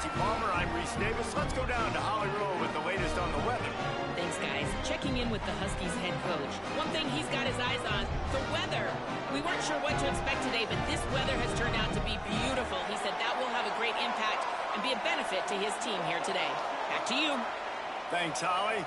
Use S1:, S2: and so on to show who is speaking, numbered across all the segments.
S1: Jesse Palmer. I'm Reese Davis. Let's go down to Holly Rowe with the latest on the weather.
S2: Thanks, guys. Checking in with the Huskies head coach. One thing he's got his eyes on, the weather. We weren't sure what to expect today, but this weather has turned out to be beautiful. He said that will have a great impact and be a benefit to his team here today. Back to you.
S1: Thanks, Holly.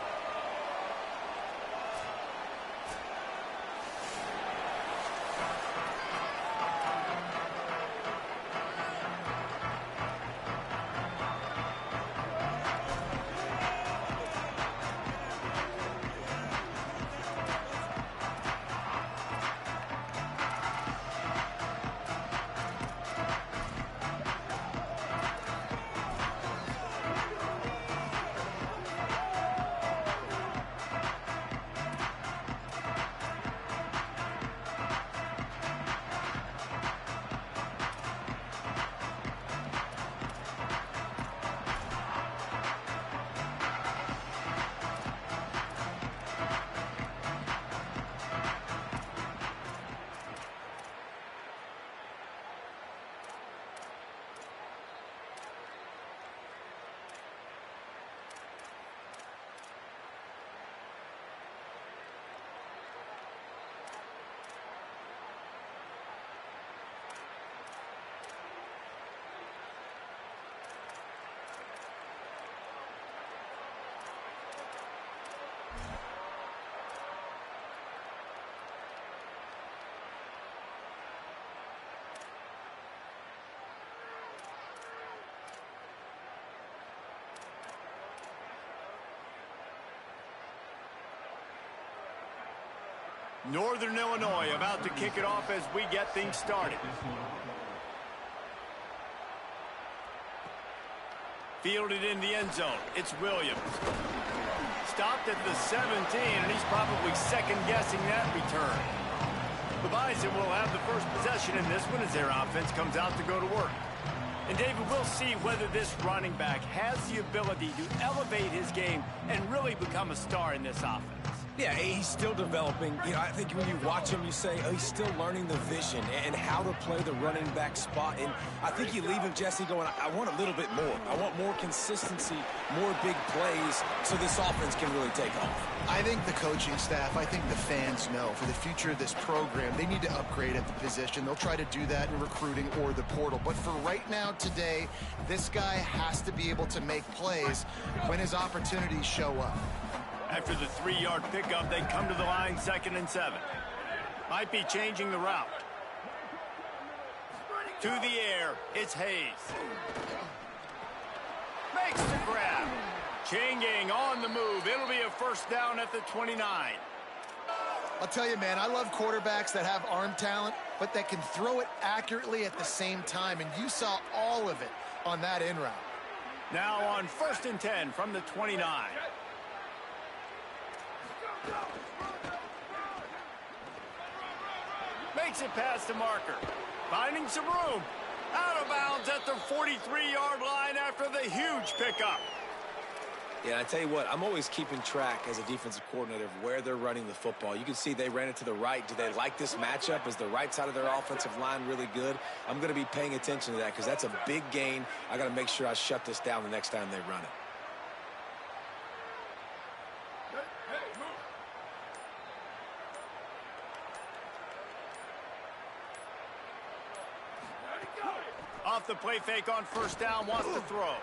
S1: Northern Illinois about to kick it off as we get things started. Fielded in the end zone. It's Williams. Stopped at the 17, and he's probably second-guessing that return. The Bison will have the first possession in this one as their offense comes out to go to work. And, David, we'll see whether this running back has the ability to elevate his game and really become a star in this offense.
S3: Yeah, he's still developing. You know, I think when you watch him, you say, oh, he's still learning the vision and how to play the running back spot. And I think you leave him, Jesse, going, I want a little bit more. I want more consistency, more big plays so this offense can really take off.
S4: I think the coaching staff, I think the fans know for the future of this program, they need to upgrade at the position. They'll try to do that in recruiting or the portal. But for right now, today, this guy has to be able to make plays when his opportunities show up.
S1: After the 3-yard pickup, they come to the line 2nd and 7. Might be changing the route. To the air, it's Hayes. Makes the grab. Changing on the move. It'll be a first down at the 29.
S4: I'll tell you, man, I love quarterbacks that have arm talent, but that can throw it accurately at the same time, and you saw all of it on that in route.
S1: Now on 1st and 10 from the 29. Makes it past the marker. Finding some room. Out of bounds at the 43-yard line after the huge pickup.
S3: Yeah, I tell you what, I'm always keeping track as a defensive coordinator of where they're running the football. You can see they ran it to the right. Do they like this matchup? Is the right side of their offensive line really good? I'm going to be paying attention to that because that's a big gain. I got to make sure I shut this down the next time they run it.
S1: Off the play fake on 1st down, wants to throw.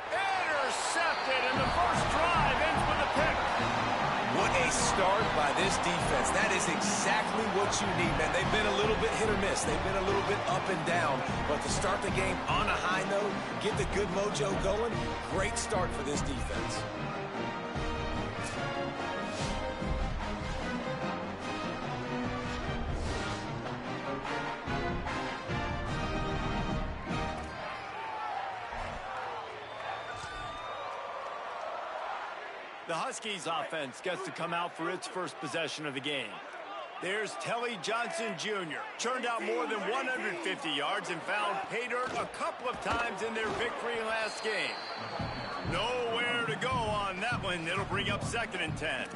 S1: Intercepted, and the first drive ends with a pick.
S3: What a start by this defense. That is exactly what you need, man. They've been a little bit hit or miss. They've been a little bit up and down. But to start the game on a high note, get the good mojo going, great start for this defense.
S1: The Huskies offense gets to come out for its first possession of the game. There's Telly Johnson Jr. Churned out more than 150 yards and found pay dirt a couple of times in their victory last game. Nowhere to go on that one. It'll bring up 2nd and 10.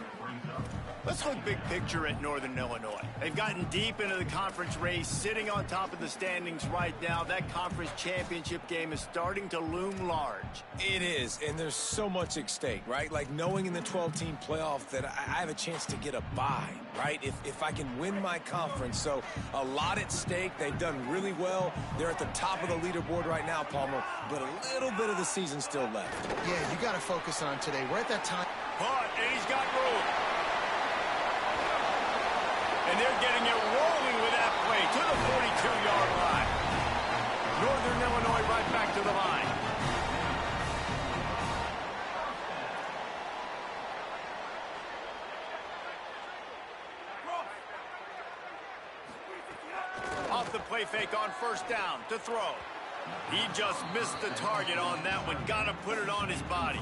S1: Let's look big picture at Northern Illinois. They've gotten deep into the conference race, sitting on top of the standings right now. That conference championship game is starting to loom large.
S3: It is, and there's so much at stake, right? Like knowing in the 12-team playoff that I have a chance to get a bye, right? If I can win my conference. So a lot at stake. They've done really well. They're at the top of the leaderboard right now, Palmer, but a little bit of the season still left.
S4: Yeah, you got to focus on today. We're at that time.
S1: But, and he's got room. And they're getting it rolling with that play to the 42-yard line. Northern Illinois right back to the line. Off the play fake on first down to throw. He just missed the target on that one. Got to put it on his body.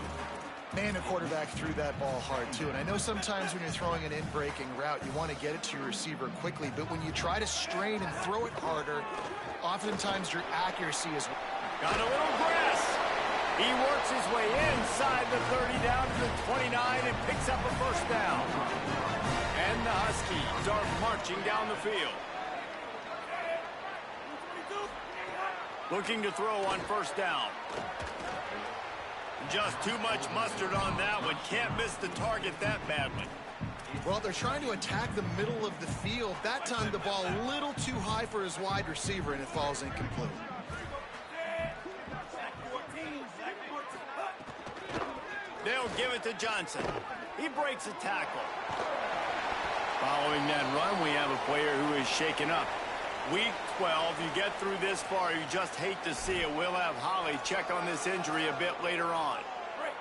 S4: Man, the quarterback threw that ball hard, too. And I know sometimes when you're throwing an in-breaking route, you want to get it to your receiver quickly. But when you try to strain and throw it harder, oftentimes your accuracy is...
S1: Got a little grass. He works his way inside the 30 down to the 29 and picks up a first down. And the Huskies are marching down the field. Looking to throw on first down. Just too much mustard on that one. Can't miss the target that badly.
S4: Well, they're trying to attack the middle of the field. That time the ball a little too high for his wide receiver, and it falls incomplete.
S1: They'll give it to Johnson. He breaks a tackle. Following that run, we have a player who is shaken up. Week 12, you get through this far, you just hate to see it. We'll have Holly check on this injury a bit later on.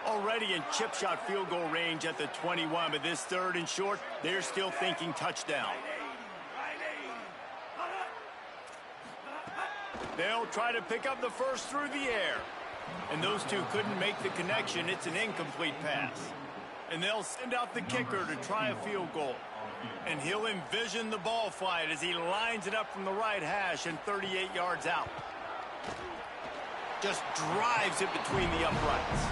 S1: Already in chip shot field goal range at the 21, but this third and short, they're still thinking touchdown. They'll try to pick up the first through the air. And those two couldn't make the connection. It's an incomplete pass. And they'll send out the kicker to try a field goal. And he'll envision the ball flight as he lines it up from the right hash and 38 yards out. Just drives it between the uprights.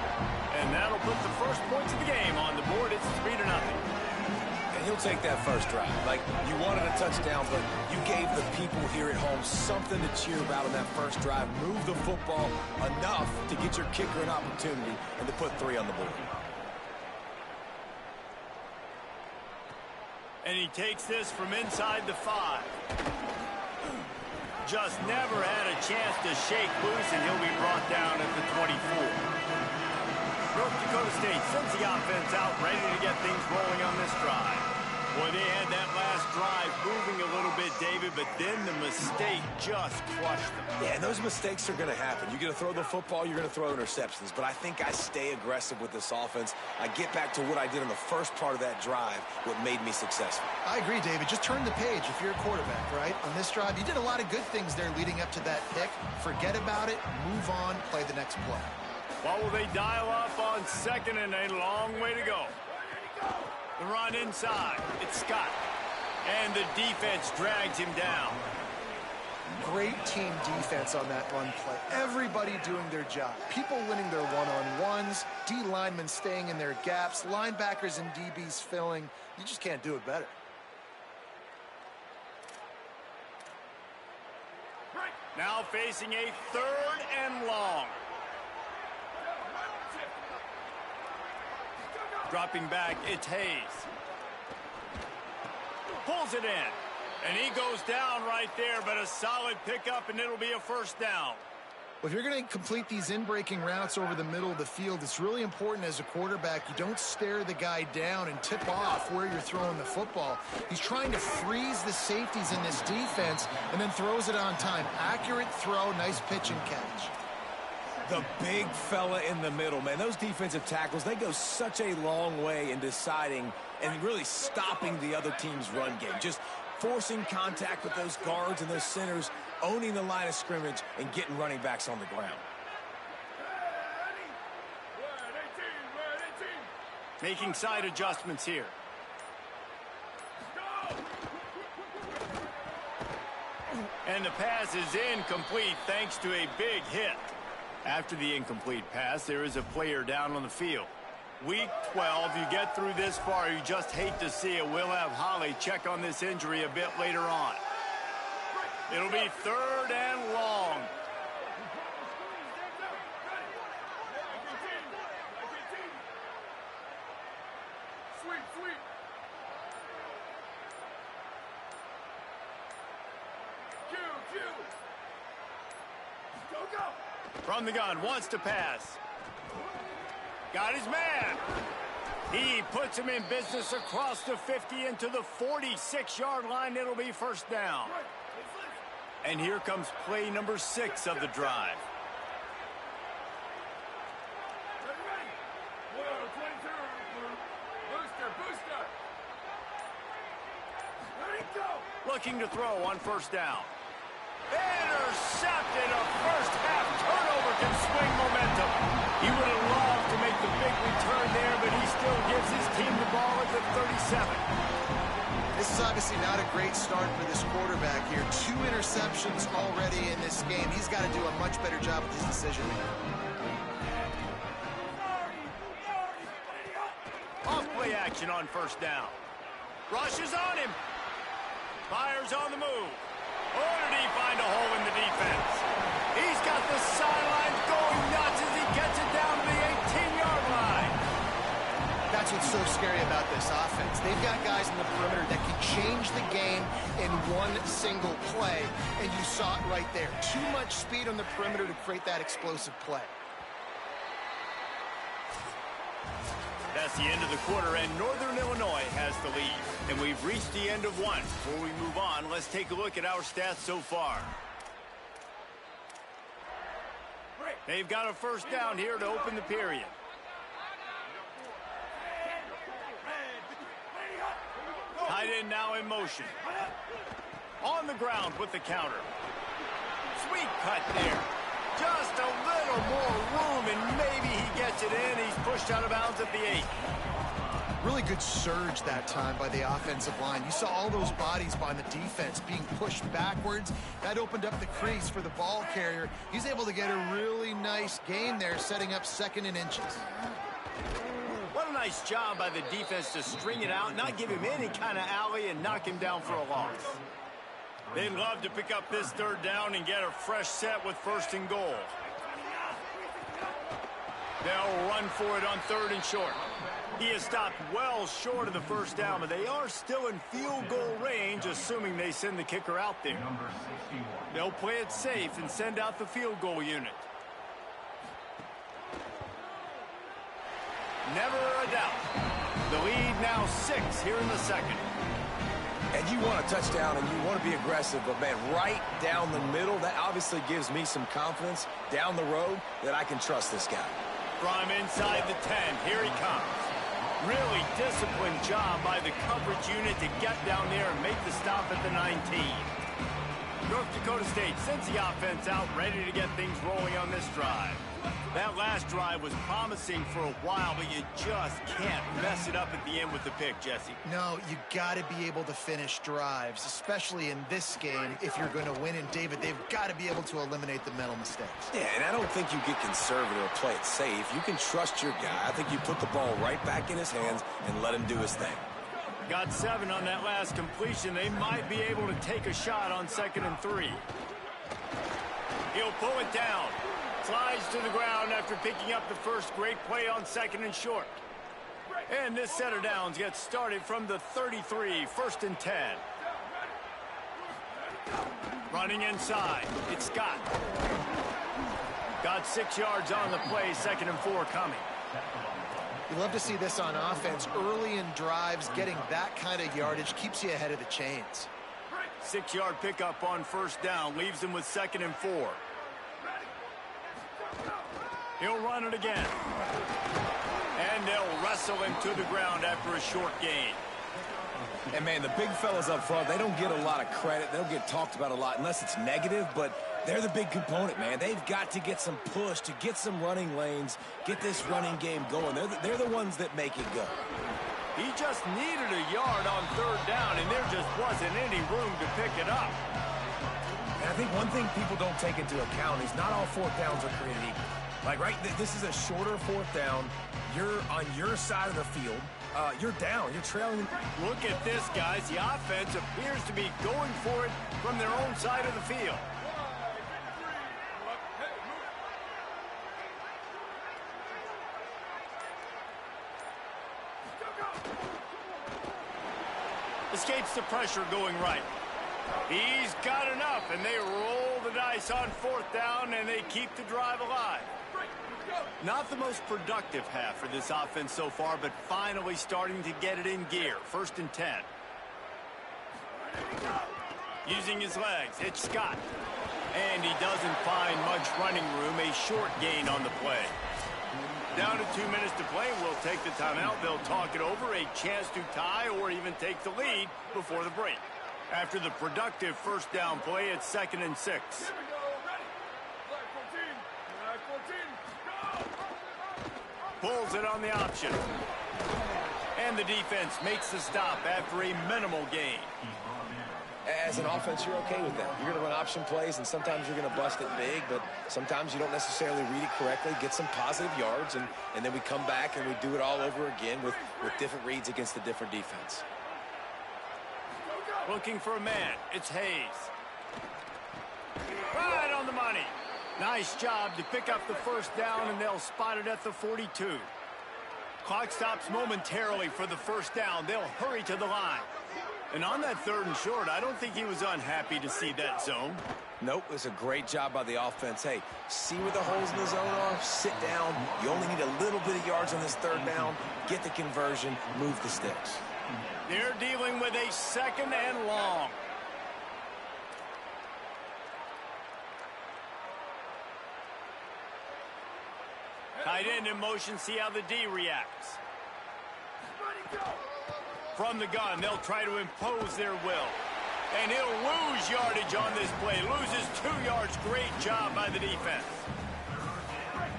S1: And that'll put the first points of the game on the board. It's 3-0.
S3: And he'll take that first drive. Like, you wanted a touchdown, but you gave the people here at home something to cheer about on that first drive. Move the football enough to get your kicker an opportunity and to put 3 on the board.
S1: And he takes this from inside the 5. Just never had a chance to shake loose, and he'll be brought down at the 24. North Dakota State sends the offense out, ready to get things rolling on this drive. Boy, they had that last drive moving a little bit, David, but then the mistake just crushed them.
S3: Yeah, and those mistakes are going to happen. You're going to throw the football, you're going to throw interceptions. But I think I stay aggressive with this offense. I get back to what I did in the first part of that drive, what made me successful. I
S4: agree, David. Just turn the page if you're a quarterback, right? On this drive, you did a lot of good things there leading up to that pick. Forget about it, move on, play the next play.
S1: What will they dial up on second and a long way to go? The run inside. It's Scott. And the defense drags him down.
S4: Great team defense on that run play. Everybody doing their job. People winning their one-on-ones. D linemen staying in their gaps. Linebackers and DBs filling. You just can't do it better.
S1: Now facing a 3rd and long. Dropping back, it's Hayes. Pulls it in. And he goes down right there, but a solid pickup, and it'll be a first down.
S4: Well, if you're going to complete these in-breaking routes over the middle of the field, it's really important as a quarterback you don't stare the guy down and tip off where you're throwing the football. He's trying to freeze the safeties in this defense and then throws it on time. Accurate throw, nice pitch and catch.
S3: The big fella in the middle, man. Those defensive tackles, they go such a long way in deciding and really stopping the other team's run game. Just forcing contact with those guards and those centers, owning the line of scrimmage, and getting running backs on the ground.
S1: Making side adjustments here. And the pass is incomplete thanks to a big hit. After the incomplete pass, there is a player down on the field. Week 12, you get through this far, you just hate to see it. We'll have Holly check on this injury a bit later on. It'll be 3rd and long. From the gun, wants to pass. Got his man. He puts him in business across the 50 into the 46-yard line. It'll be 1st down. And here comes play number 6 of the drive. Looking to throw on 1st down. Intercepted. A first-half turnover can swing momentum. He would have loved to make the big return there, but he still gives his team the ball at the 37.
S4: This is obviously not a great start for this quarterback here. 2 interceptions already in this game. He's got to do a much better job with his decision-making.
S1: Off-play action on 1st down. Rushes on him. Fires on the move. Oh, did he find a hole in the defense? He's got the sidelines going nuts as he gets it down to the 18-yard line.
S4: That's what's so scary about this offense. They've got guys in the perimeter that can change the game in one single play, and you saw it right there. Too much speed on the perimeter to create that explosive play.
S1: That's the end of the quarter, and Northern Illinois has the lead. And we've reached the end of one. Before we move on, let's take a look at our stats so far. They've got a 1st down here to open the period. Tight end now in motion. On the ground with the counter. Sweet cut there. Just a little more room, and maybe he gets it in. He's pushed out of bounds at the 8.
S4: Really good surge that time by the offensive line. You saw all those bodies by the defense being pushed backwards. That opened up the crease for the ball carrier. He's able to get a really nice gain there, setting up 2nd and inches.
S1: What a nice job by the defense to string it out, not give him any kind of alley, and knock him down for a loss. They'd love to pick up this 3rd down and get a fresh set with 1st and goal. They'll run for it on 3rd and short. He is stopped well short of the 1st down, but they are still in field goal range, assuming they send the kicker out there. They'll play it safe and send out the field goal unit. Never a doubt. The lead now 6 here in the 2nd.
S3: And you want a touchdown and you want to be aggressive, but man, right down the middle, that obviously gives me some confidence down the road that I can trust this guy.
S1: From inside the 10, here he comes. Really disciplined job by the coverage unit to get down there and make the stop at the 19. North Dakota State sends the offense out, ready to get things rolling on this drive. That last drive was promising for a while, but you just can't mess it up at the end with the pick, Jesse.
S4: No, you got to be able to finish drives, especially in this game. If you're going to win, and David, they've got to be able to eliminate the mental mistakes.
S3: Yeah, and I don't think you get conservative or play it safe. You can trust your guy. I think you put the ball right back in his hands and let him do his thing.
S1: Got 7 on that last completion. They might be able to take a shot on 2nd and 3. He'll pull it down. Slides to the ground after picking up the first great play on 2nd and short. And this set of downs gets started from the 33, 1st and 10. Running inside, it's Scott. Got 6 yards on the play, 2nd and 4 coming.
S4: You love to see this on offense. Early in drives, getting that kind of yardage keeps you ahead of the chains.
S1: 6-yard pickup on 1st down, leaves him with 2nd and 4. He'll run it again. And they'll wrestle him to the ground after a short gain.
S3: And, man, the big fellas up front, they don't get a lot of credit. They don't get talked about a lot unless it's negative, but they're the big component, man. They've got to get some push, to get some running lanes, get this running game going. They're the ones that make it go.
S1: He just needed a yard on 3rd down, and there just wasn't any room to pick it up.
S3: And I think one thing people don't take into account is not all 4th downs are created equal.
S5: Like, right, this is a shorter fourth down. You're on your side of the field. You're down. You're trailing.
S1: Look at this, guys. The offense appears to be going for it from their own side of the field. Escapes the pressure going right. He's got enough, and they roll the dice on fourth down, and they keep the drive alive. Not the most productive half for this offense so far, but finally starting to get it in gear. 1st and 10. Using his legs, it's Scott. And he doesn't find much running room, a short gain on the play. Down to 2 minutes to play, we'll take the timeout. They'll talk it over, a chance to tie or even take the lead before the break. After the productive first down play, it's 2nd and 6. Pulls it on the option. And the defense makes the stop after a minimal gain.
S3: As an offense, you're okay with that. You're going to run option plays, and sometimes you're going to bust it big, but sometimes you don't necessarily read it correctly, get some positive yards, and then we come back and we do it all over again with different reads against a different defense.
S1: Looking for a man. It's Hayes. Right on the money. Nice job to pick up the first down, and they'll spot it at the 42. Clock stops momentarily for the first down. They'll hurry to the line. And on that 3rd and short, I don't think he was unhappy to see that zone.
S3: Nope, it's a great job by the offense. Hey, see where the holes in the zone are, sit down. You only need a little bit of yards on this 3rd down. Get the conversion, move the sticks.
S1: They're dealing with a 2nd and long. Tight end in motion, see how the D reacts. From the gun, they'll try to impose their will. And he'll lose yardage on this play. Loses 2 yards. Great job by the defense.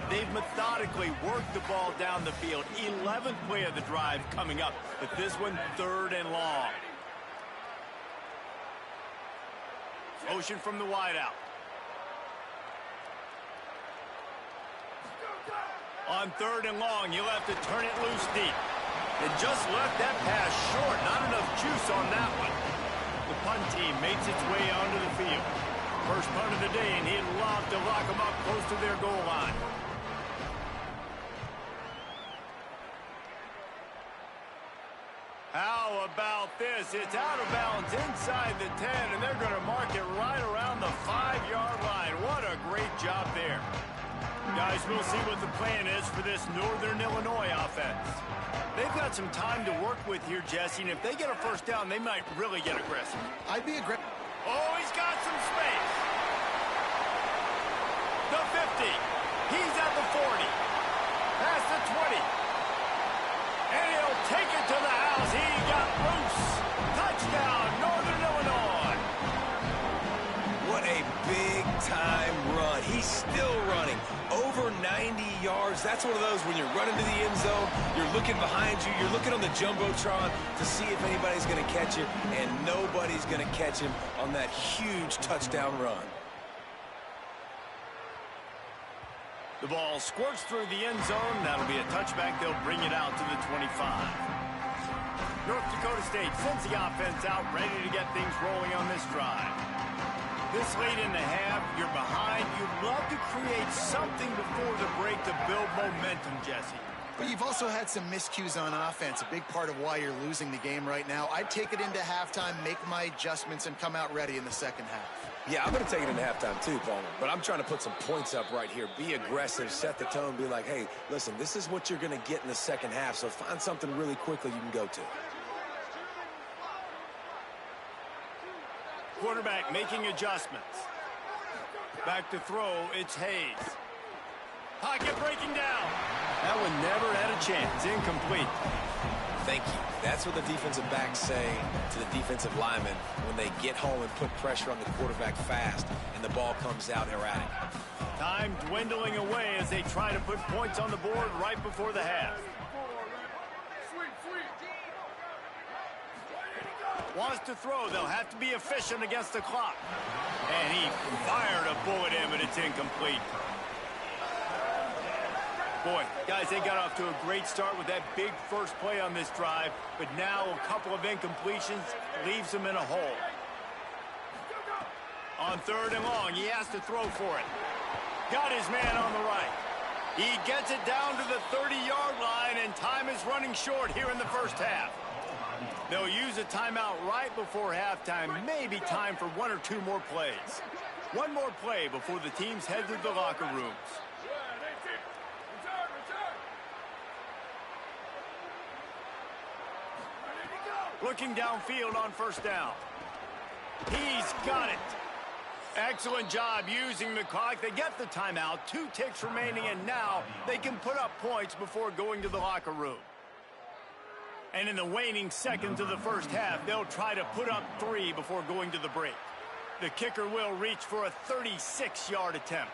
S1: They've methodically worked the ball down the field. 11th play of the drive coming up, but this one 3rd and long. Motion from the wideout. On 3rd and long, you'll have to turn it loose deep. And just left that pass short. Not enough juice on that one. The punt team makes its way onto the field. First punt of the day, and he'd love to lock them up close to their goal line. How about this? It's out of bounds inside the 10, and they're going to mark it right around the 5-yard line. What a great job there. Guys, we'll see what the plan is for this Northern Illinois offense. They've got some time to work with here, Jesse, and if they get a first down, they might really get aggressive.
S4: I'd be aggressive.
S1: Oh, he's got some space. The 50. He's at the 40. Past the 20. And he'll take it to the house. He got loose. Touchdown, Northern Illinois.
S3: What a big-time run. He's still running. Over 90 yards. That's one of those when you're running to the end zone, you're looking behind you, you're looking on the Jumbotron to see if anybody's going to catch it, and nobody's going to catch him on that huge touchdown run.
S1: The ball squirts through the end zone. That'll be a touchback. They'll bring it out to the 25. North Dakota State sends the offense out, ready to get things rolling on this drive. This late in the half, you're behind. You'd love to create something before the break to build momentum, Jesse.
S4: But you've also had some miscues on offense, a big part of why you're losing the game right now. I'd take it into halftime, make my adjustments, and come out ready in the 2nd half.
S3: Yeah, I'm going to take it into halftime too, Palmer. But I'm trying to put some points up right here. Be aggressive, set the tone, be like, hey, listen, this is what you're going to get in the 2nd half, so find something really quickly you can go to.
S1: Quarterback making adjustments. Back to throw, it's Hayes. Pocket breaking down. That one never had a chance. Incomplete.
S3: Thank you. That's what the defensive backs say to the defensive linemen when they get home and put pressure on the quarterback fast and the ball comes out erratic.
S1: Time dwindling away as they try to put points on the board right before the half. Wants to throw. They'll have to be efficient against the clock. And he fired a bullet in, but it's incomplete. Boy, guys, they got off to a great start with that big first play on this drive, but now a couple of incompletions leaves them in a hole. On 3rd and long, he has to throw for it. Got his man on the right. He gets it down to the 30-yard line, and time is running short here in the first half. They'll use a timeout right before halftime, maybe time for 1 or 2 more plays. One more play before the teams head to the locker rooms. Looking downfield on 1st down. He's got it. Excellent job using the clock. They get the timeout. 2 ticks remaining, and now they can put up points before going to the locker room. And in the waning seconds of the first half, they'll try to put up 3 before going to the break. The kicker will reach for a 36-yard attempt.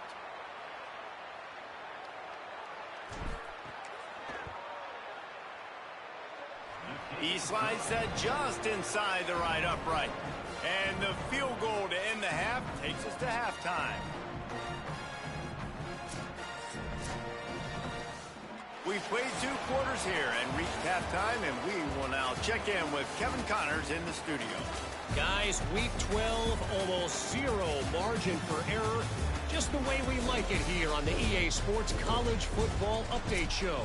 S1: He slides that just inside the right upright. And the field goal to end the half takes us to halftime. We've played 2 quarters here and reached halftime, and we will now check in with Kevin Connors in the studio.
S6: Guys, week 12, almost 0 margin for error. Just the way we like it here on the EA Sports College Football Update Show.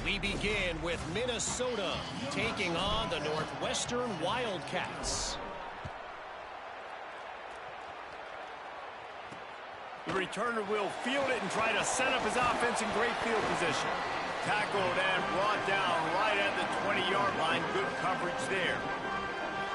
S6: We begin with Minnesota taking on the Northwestern Wildcats.
S1: The returner will field it and try to set up his offense in great field position. Tackled and brought down right at the 20-yard line. Good coverage there.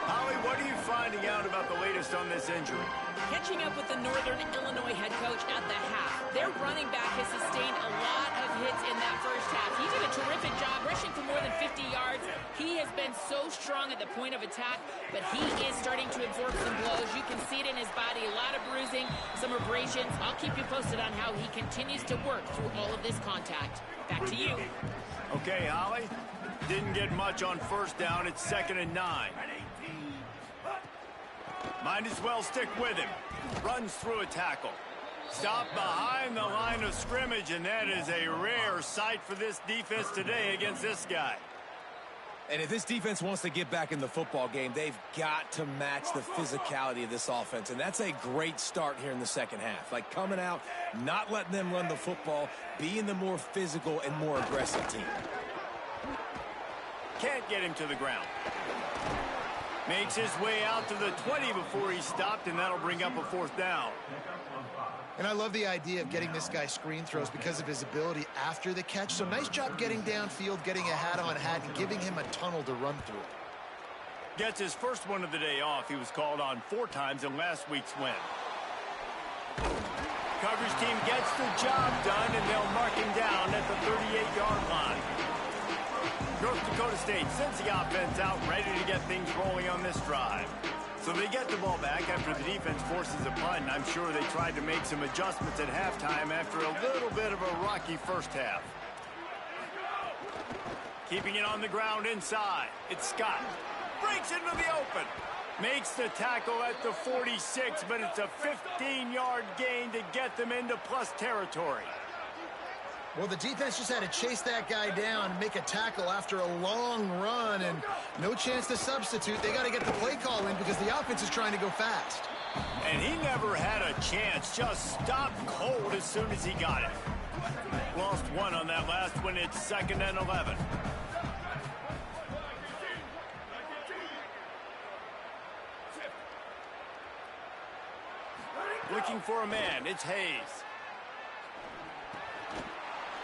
S1: Holly, what are you finding out about the latest on this injury?
S2: Catching up with the Northern Illinois head coach at the half. Their running back has sustained a lot of hits in that first half. He did a terrific job rushing for more than 50 yards. He has been so strong at the point of attack, but he is starting to absorb some blows. You can see it in his body, a lot of bruising, some abrasions. I'll keep you posted on how he continues to work through all of this contact. Back to you.
S1: Okay, Holly. Didn't get much on 1st down. It's 2nd and 9. Might as well stick with him. Runs through a tackle. Stopped behind the line of scrimmage, and that is a rare sight for this defense today against this guy.
S3: And if this defense wants to get back in the football game, they've got to match the physicality of this offense. And that's a great start here in the second half. Like coming out, not letting them run the football, being the more physical and more aggressive team.
S1: Can't get him to the ground. Makes his way out to the 20 before he stopped, and that'll bring up a 4th down.
S4: And I love the idea of getting this guy screen throws because of his ability after the catch. So nice job getting downfield, getting a hat-on-hat, and giving him a tunnel to run through.
S1: Gets his first one of the day off. He was called on 4 times in last week's win. Coverage team gets the job done, and they'll mark him down at the 38-yard line. North Dakota State sends the offense out, ready to get things rolling on this drive. So they get the ball back after the defense forces a punt, and I'm sure they tried to make some adjustments at halftime after a little bit of a rocky first half. Keeping it on the ground inside. It's Scott. Breaks into the open. Makes the tackle at the 46, but it's a 15-yard gain to get them into plus territory.
S4: Well, the defense just had to chase that guy down and make a tackle after a long run, and no chance to substitute. They got to get the play call in because the offense is trying to go fast.
S1: And he never had a chance. Just stopped cold as soon as he got it. Lost 1 on that last one. It's 2nd and 11. Looking for a man. It's Hayes.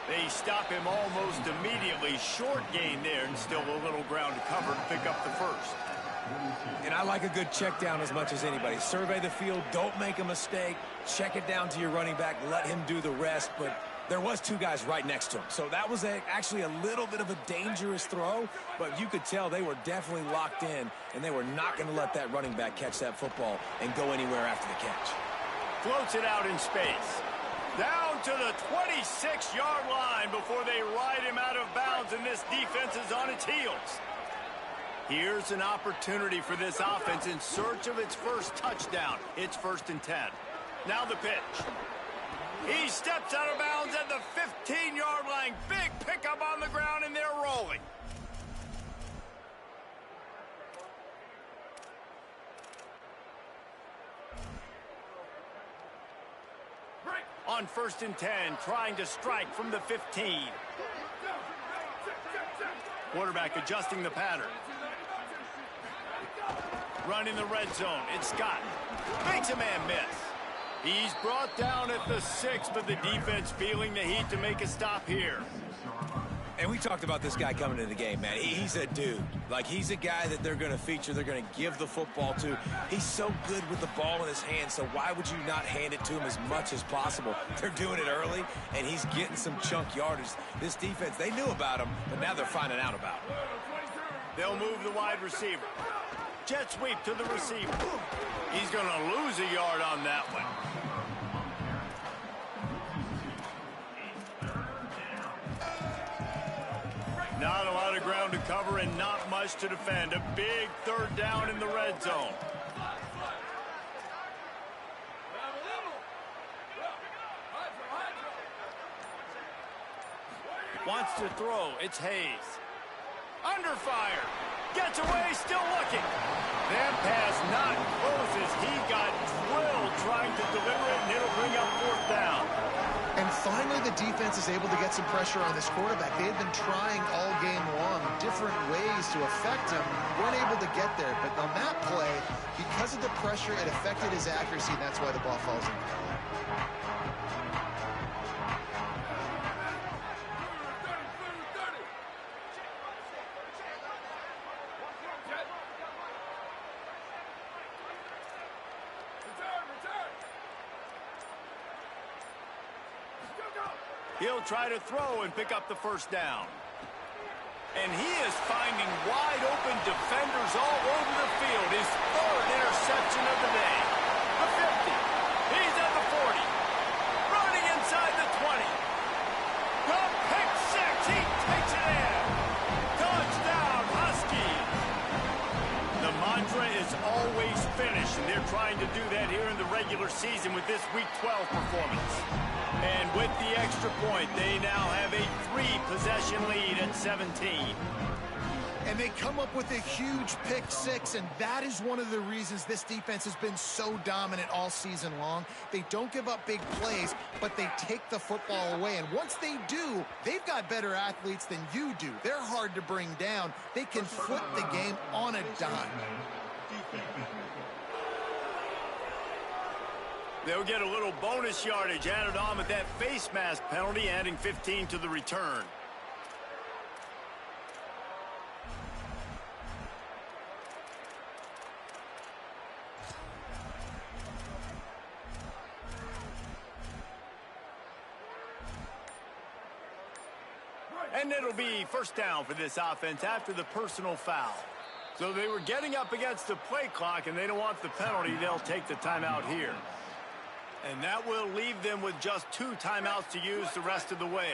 S1: They stop him almost immediately. Short gain there, and still a little ground to cover to pick up the first.
S3: And I like a good check down as much as anybody. Survey the field, don't make a mistake, check it down to your running back, let him do the rest. But there was 2 guys right next to him. So that was actually a little bit of a dangerous throw, but you could tell they were definitely locked in, and they were not going to let that running back catch that football and go anywhere after the catch.
S1: Floats it out in space. Down to the 26-yard line before they ride him out of bounds, and this defense is on its heels. Here's an opportunity for this offense in search of its first touchdown. It's 1st and 10. Now the pitch. He steps out of bounds at the 15-yard line. On 1st and 10, trying to strike from the 15. Quarterback adjusting the pattern. Running the red zone. It's Scott. Makes a man miss. He's brought down at the 6, but the defense feeling the heat to make a stop here.
S3: And we talked about this guy coming into the game, man. He's a dude. Like, he's a guy that they're going to feature, they're going to give the football to. He's so good with the ball in his hands, so why would you not hand it to him as much as possible? They're doing it early, and he's getting some chunk yardage. This defense, they knew about him, but now they're finding out about him.
S1: They'll move the wide receiver. Jet sweep to the receiver. He's going to lose a yard on that one. Not a lot of ground to cover and not much to defend. A big 3rd down in the red zone. Wants to throw. It's Hayes. Under fire. Gets away, still looking. That pass not close as he got drilled trying to deliver it, and it'll bring up 4th down.
S4: And finally, the defense is able to get some pressure on this quarterback. They had been trying all game long different ways to affect him. Weren't able to get there. But on that play, because of the pressure, it affected his accuracy, and that's why the ball falls in.
S1: He'll try to throw and pick up the 1st down. And he is finding wide open defenders all over the field. His 3rd interception of the day. The 50. He's at the 40. Running inside the 20. The pick 6. He takes it in. Touchdown, Huskies. The mantra is always finish, and they're trying to do that here in the regular season with this Week 12 performance. And with the extra point, they now have a 3-possession lead at 17.
S4: And they come up with a huge pick 6, and that is one of the reasons this defense has been so dominant all season long. They don't give up big plays, but they take the football away. And once they do, they've got better athletes than you do. They're hard to bring down. They can flip the game on a dime.
S1: They'll get a little bonus yardage added on with that face mask penalty, adding 15 to the return. And it'll be 1st down for this offense after the personal foul. So they were getting up against the play clock, and they don't want the penalty. They'll take the timeout here. And that will leave them with just 2 timeouts to use the rest of the way.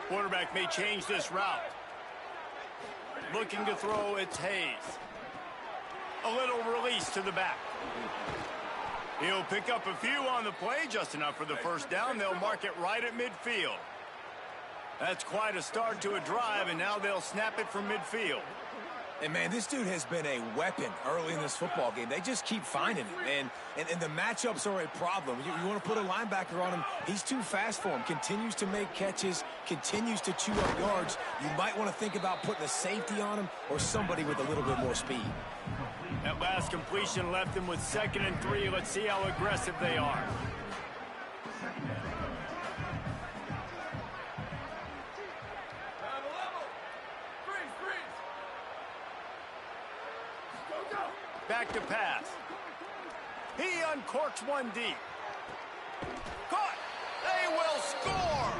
S1: Quarterback may change this route. Looking to throw, it's Hayes. A little release to the back. He'll pick up a few on the play, just enough for the 1st down. They'll mark it right at midfield. That's quite a start to a drive, and now they'll snap it from midfield.
S3: And, man, this dude has been a weapon early in this football game. They just keep finding him. And the matchups are a problem. You want to put a linebacker on him, he's too fast for him. Continues to make catches, continues to chew up yards. You might want to think about putting a safety on him or somebody with a little bit more speed.
S1: That last completion left them with 2nd and 3. Let's see how aggressive they are. Back to pass. He uncorks one deep. Caught. They will score.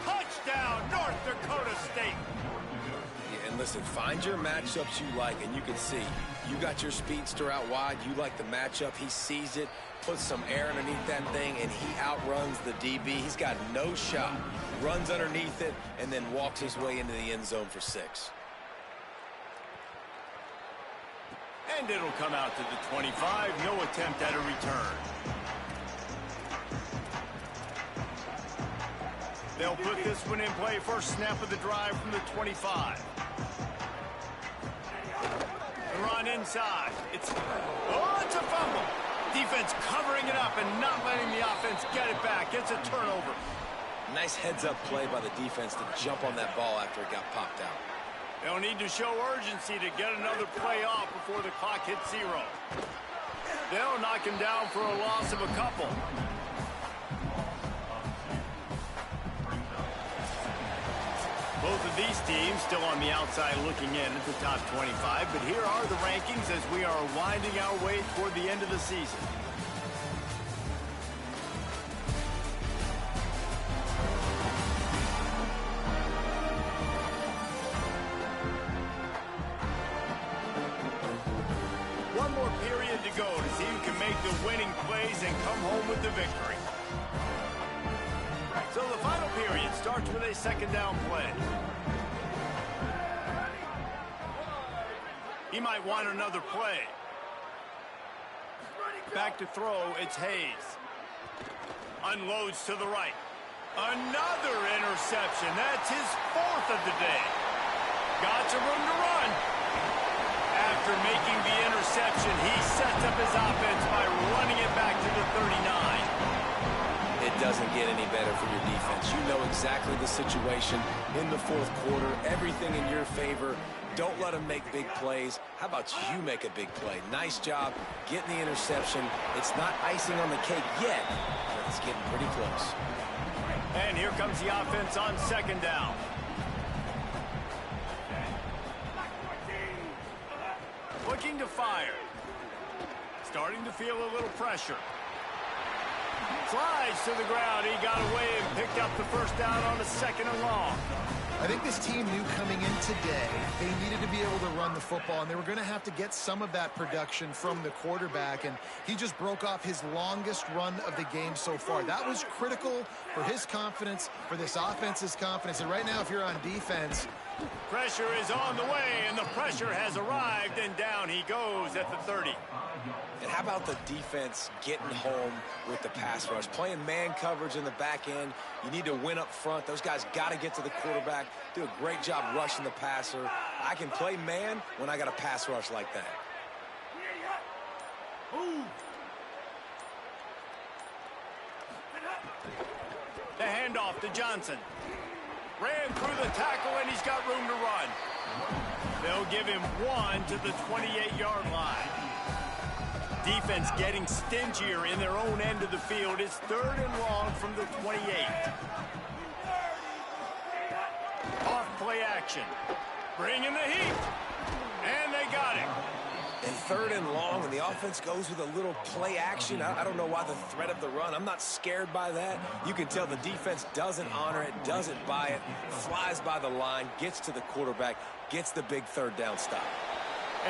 S1: Touchdown, North Dakota State.
S3: Yeah, and listen, find your matchups you like, and you can see. You got your speedster out wide. You like the matchup. He sees it, puts some air underneath that thing, and he outruns the DB. He's got no shot. Runs underneath it, and then walks his way into the end zone for 6.
S1: And it'll come out to the 25. No attempt at a return. They'll put this one in play. First snap of the drive from the 25. run inside. It's a fumble. Defense covering it up and not letting the offense get it back. It's a turnover.
S3: Nice heads-up play by the defense to jump on that ball after it got popped out.
S1: They'll need to show urgency to get another play off before the clock hits 0. They'll knock him down for a loss of a couple. Both of these teams still on the outside looking in at the top 25, but here are the rankings as we are winding our way toward the end of the season. One more period to go to see who can make the winning plays and come home with the victory. So the final period starts with a second down play. He might want another play. Back to throw, it's Hayes. Unloads to the right. Another interception. That's his 4th of the day. Got some room to run. After making the interception, he sets up his offense by running it back to the 39.
S3: It doesn't get any better for your defense. You know exactly the situation in the 4th quarter. Everything in your favor. Don't let them make big plays. How about you make a big play? Nice job getting the interception. It's not icing on the cake yet, but it's getting pretty close.
S1: And here comes the offense on second down. Looking to fire. Starting to feel a little pressure. Slides to the ground. He got away and picked up the first down on a 2nd and long.
S4: I think this team knew coming in today they needed to be able to run the football, and they were going to have to get some of that production from the quarterback, and he just broke off his longest run of the game so far. That was critical for his confidence, for this offense's confidence, and right now if you're on defense...
S1: Pressure is on the way, and the pressure has arrived, and down he goes at the 30.
S3: And how about the defense getting home with the pass rush? Playing man coverage in the back end. You need to win up front. Those guys got to get to the quarterback. Do a great job rushing the passer. I can play man when I got a pass rush like that.
S1: The handoff to Johnson. Ran through the tackle, and he's got room to run. They'll give him 1 to the 28-yard line. Defense getting stingier in their own end of the field. It's 3rd and long from the 28. Off play action. Bringing the heat. And they got him.
S3: And 3rd and long, and the offense goes with a little play action. I don't know why the threat of the run. I'm not scared by that. You can tell the defense doesn't honor it, doesn't buy it, flies by the line, gets to the quarterback, gets the big 3rd down stop.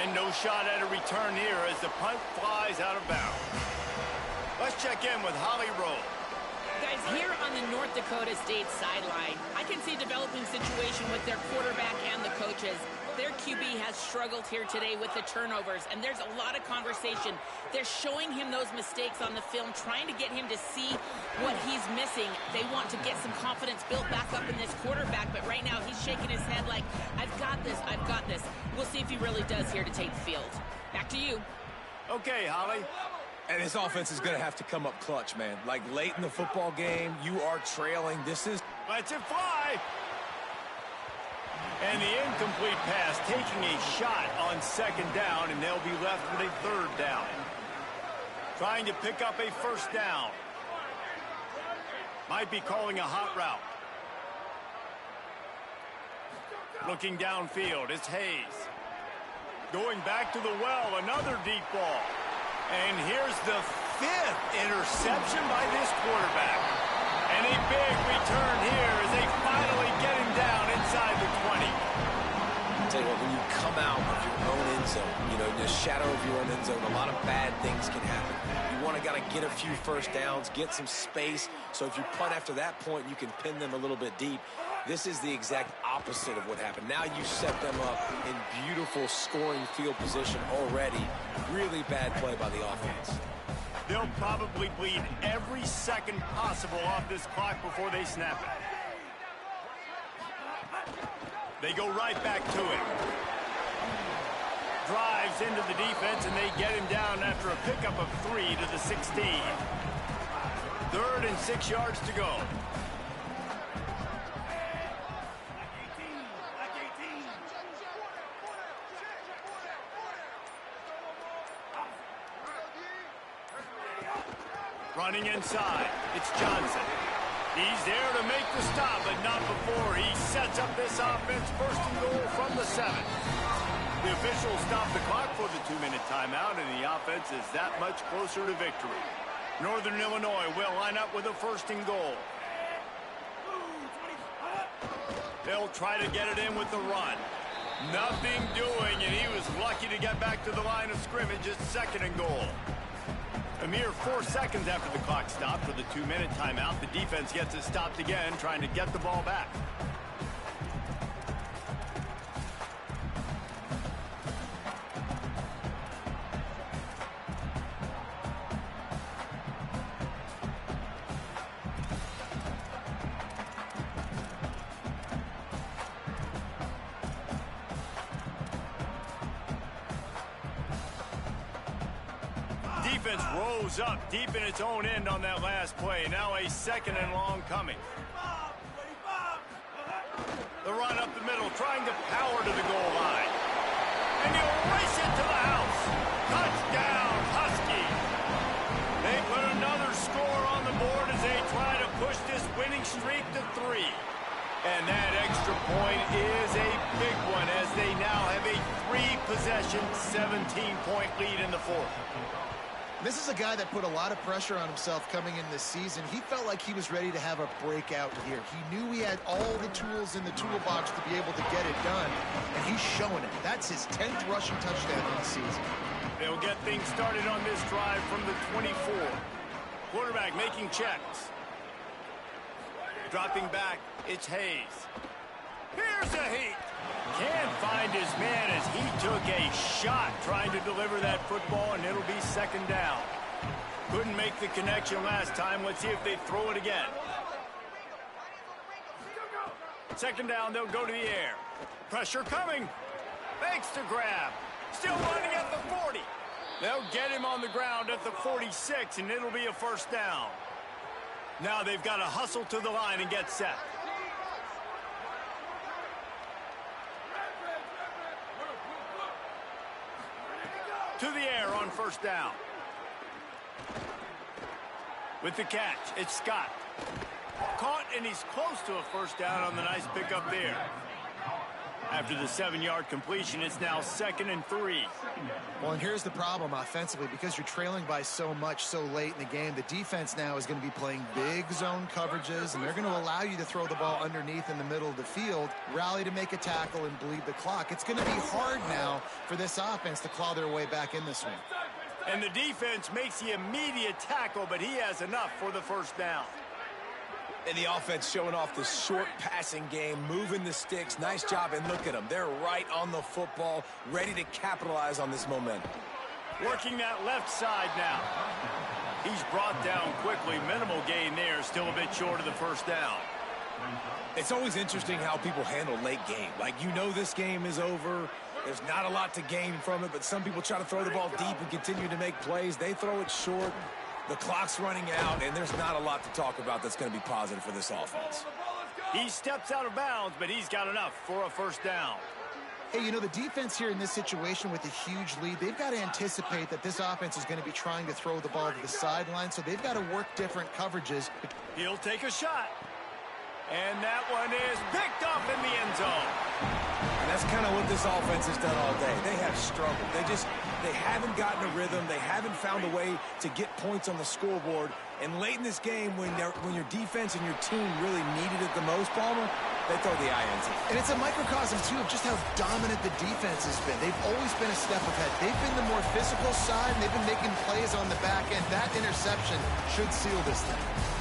S1: And no shot at a return here as the punt flies out of bounds. Let's check in with Holly Rowe.
S2: Guys, here on the North Dakota State sideline, I can see a developing situation with their quarterback and the coaches. Their QB has struggled here today with the turnovers, and there's a lot of conversation. They're showing him those mistakes on the film, trying to get him to see what he's missing. They want to get some confidence built back up in this quarterback, but right now he's shaking his head like, I've got this, I've got this. We'll see if he really does here to take the field. Back to you.
S1: Okay, Holly.
S3: And this offense is going to have to come up clutch, man. Like late in the football game, you are trailing. This is...
S1: Lets it fly. And the incomplete pass taking a shot on 2nd down, and they'll be left with a 3rd down. Trying to pick up a 1st down. Might be calling a hot route. Looking downfield, it's Hayes. Going back to the well, another deep ball. And here's the 5th interception by this quarterback. And a big return here as they finally get him down inside the 20.
S3: I'll tell you what, when you come out of your own end zone, you know, in the shadow of your own end zone, a lot of bad things can happen. You want to get a few 1st downs, get some space, so if you punt after that point, you can pin them a little bit deep. This is the exact opposite of what happened. Now you set them up in beautiful scoring field position already. Really bad play by the offense.
S1: They'll probably bleed every second possible off this clock before they snap it. They go right back to it. drives into the defense, and they get him down after a pickup of 3 to the 16. 3rd and 6 yards to go. Running inside, it's Johnson. He's there to make the stop, but not before he sets up this offense. 1st and goal from the 7. The officials stop the clock for the 2-minute timeout, and the offense is that much closer to victory. Northern Illinois will line up with a 1st and goal. They'll try to get it in with the run. Nothing doing, and he was lucky to get back to the line of scrimmage. It's 2nd and goal. A mere 4 seconds after the clock stopped for the 2-minute timeout, the defense gets it stopped again, trying to get the ball back. Defense rose up deep in its own end on that last play. Now a 2nd and long coming. The run up the middle, trying to power to the goal line. And he'll race it to the house. Touchdown, Husky. They put another score on the board as they try to push this winning streak to 3. And that extra point is a big one as they now have a 3-possession, 17-point lead in the 4th.
S4: This is a guy that put a lot of pressure on himself coming in this season. He felt like he was ready to have a breakout here. He knew he had all the tools in the toolbox to be able to get it done, and he's showing it. That's his 10th rushing touchdown of the season.
S1: They'll get things started on this drive from the 24. Quarterback making checks. Dropping back, it's Hayes. Here's a heat. Can't find his man as he took a shot trying to deliver that football, and it'll be 2nd down. Couldn't make the connection last time. Let's see if they throw it again. 2nd down, they'll go to the air. Pressure coming. Fakes to grab. Still running at the 40. They'll get him on the ground at the 46, and it'll be a 1st down. Now they've got to hustle to the line and get set. To the air on 1st down. With the catch, it's Scott. Caught, and he's close to a 1st down on the nice pickup there. After the 7-yard completion, it's now 2nd and 3.
S4: Well, and here's the problem offensively. Because you're trailing by so much so late in the game, the defense now is going to be playing big zone coverages, and they're going to allow you to throw the ball underneath in the middle of the field, rally to make a tackle, and bleed the clock. It's going to be hard now for this offense to claw their way back in this one.
S1: And the defense makes the immediate tackle, but he has enough for the 1st down.
S3: And the offense showing off the short passing game, moving the sticks. Nice job, and look at them. They're right on the football, ready to capitalize on this momentum.
S1: Working that left side now. He's brought down quickly. Minimal gain there, still a bit short of the 1st down.
S3: It's always interesting how people handle late game. Like, you know this game is over. There's not a lot to gain from it, but some people try to throw the ball deep and continue to make plays. They throw it short. The clock's running out, and there's not a lot to talk about that's going to be positive for this offense.
S1: He steps out of bounds, but he's got enough for a 1st down.
S4: Hey, you know, the defense here in this situation with a huge lead, they've got to anticipate that this offense is going to be trying to throw the ball to the sideline, so they've got to work different coverages.
S1: He'll take a shot. And that one is picked up in the end zone.
S3: And that's kind of what this offense has done all day. They have struggled. They haven't gotten a rhythm. They haven't found a way to get points on the scoreboard. And late in this game, when your defense and your team really needed it the most, Palmer, they throw the eye into it.
S4: And it's a microcosm, too, of just how dominant the defense has been. They've always been a step ahead. They've been the more physical side, and they've been making plays on the back end. That interception should seal this thing.